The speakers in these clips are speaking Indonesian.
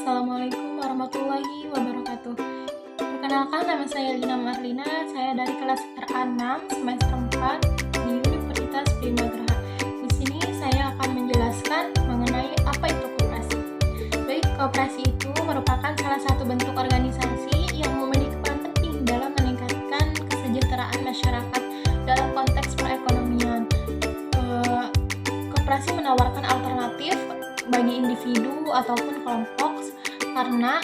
Assalamualaikum warahmatullahi wabarakatuh. Perkenalkan, nama saya Lina Marlina. Saya dari kelas R6 semester 4 di Universitas Bima Geraha. Di sini saya akan menjelaskan mengenai apa itu koperasi. Baik, koperasi itu merupakan salah satu bentuk organisasi yang memiliki peran penting dalam meningkatkan kesejahteraan masyarakat dalam konteks perekonomian. Koperasi menawarkan alternatif bagi individu ataupun kelompok karena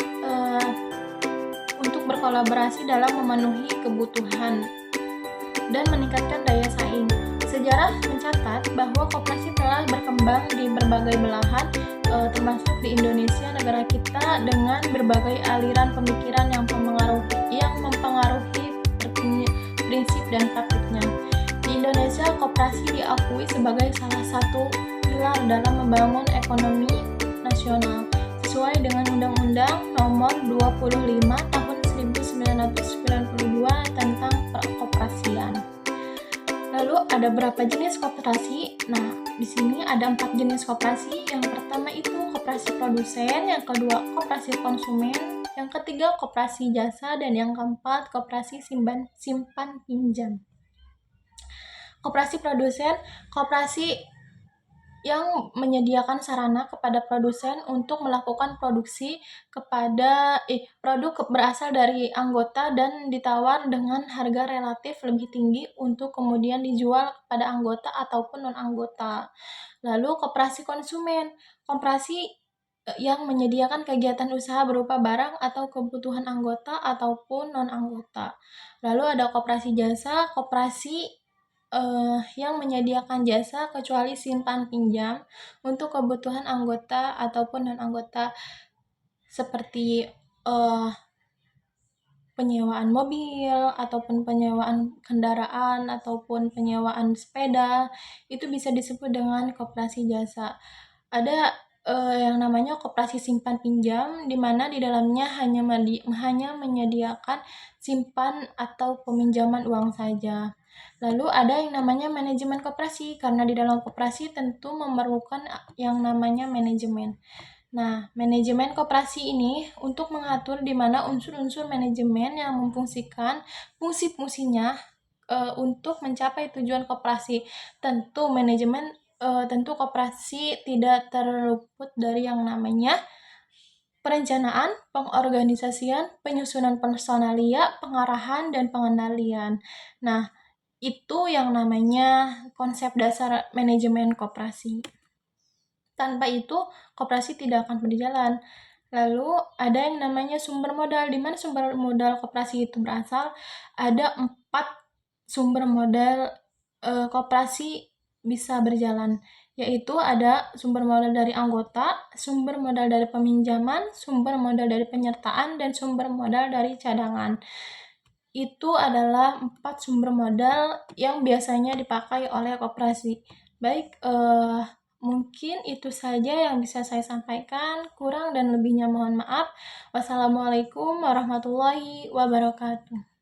untuk berkolaborasi dalam memenuhi kebutuhan dan meningkatkan daya saing. Sejarah mencatat bahwa koperasi telah berkembang di berbagai belahan, termasuk di Indonesia, negara kita, dengan berbagai aliran pemikiran yang mempengaruhi prinsip dan praktiknya. Di Indonesia, koperasi diakui sebagai salah satu pilar dalam membangun ekonomi nasional sesuai dengan Undang-Undang Nomor 25 Tahun 1992 tentang Perkoperasian. Lalu ada berapa jenis koperasi? Nah, di sini ada 4 jenis koperasi. Yang pertama itu koperasi produsen, yang kedua koperasi konsumen, yang ketiga koperasi jasa, dan yang keempat koperasi simpan pinjam. Koperasi produsen, koperasi yang menyediakan sarana kepada produsen untuk melakukan produksi kepada produk berasal dari anggota dan ditawar dengan harga relatif lebih tinggi untuk kemudian dijual kepada anggota ataupun non-anggota. Lalu koperasi konsumen, koperasi yang menyediakan kegiatan usaha berupa barang atau kebutuhan anggota ataupun non-anggota. Lalu ada koperasi jasa, koperasi yang menyediakan jasa kecuali simpan pinjam untuk kebutuhan anggota ataupun non-anggota seperti penyewaan mobil ataupun penyewaan kendaraan ataupun penyewaan sepeda, itu bisa disebut dengan koperasi jasa. Ada yang namanya koperasi simpan pinjam, di mana di dalamnya hanya menyediakan simpan atau peminjaman uang saja. Lalu ada yang namanya manajemen koperasi, karena di dalam koperasi tentu memerlukan yang namanya manajemen. Nah, manajemen koperasi ini untuk mengatur di mana unsur-unsur manajemen yang memfungsikan fungsi-fungsinya untuk mencapai tujuan koperasi. Tentu koperasi tidak terluput dari yang namanya perencanaan, pengorganisasian, penyusunan personalia, pengarahan, dan pengendalian. Nah, itu yang namanya konsep dasar manajemen koperasi. Tanpa itu, koperasi tidak akan berjalan. Lalu ada yang namanya sumber modal, di mana sumber modal koperasi itu berasal. Ada 4 sumber modal koperasi bisa berjalan, yaitu ada sumber modal dari anggota, sumber modal dari peminjaman, sumber modal dari penyertaan, dan sumber modal dari cadangan. Itu adalah 4 sumber modal yang biasanya dipakai oleh koperasi. Baik, mungkin itu saja yang bisa saya sampaikan. Kurang dan lebihnya mohon maaf. Wassalamualaikum warahmatullahi wabarakatuh.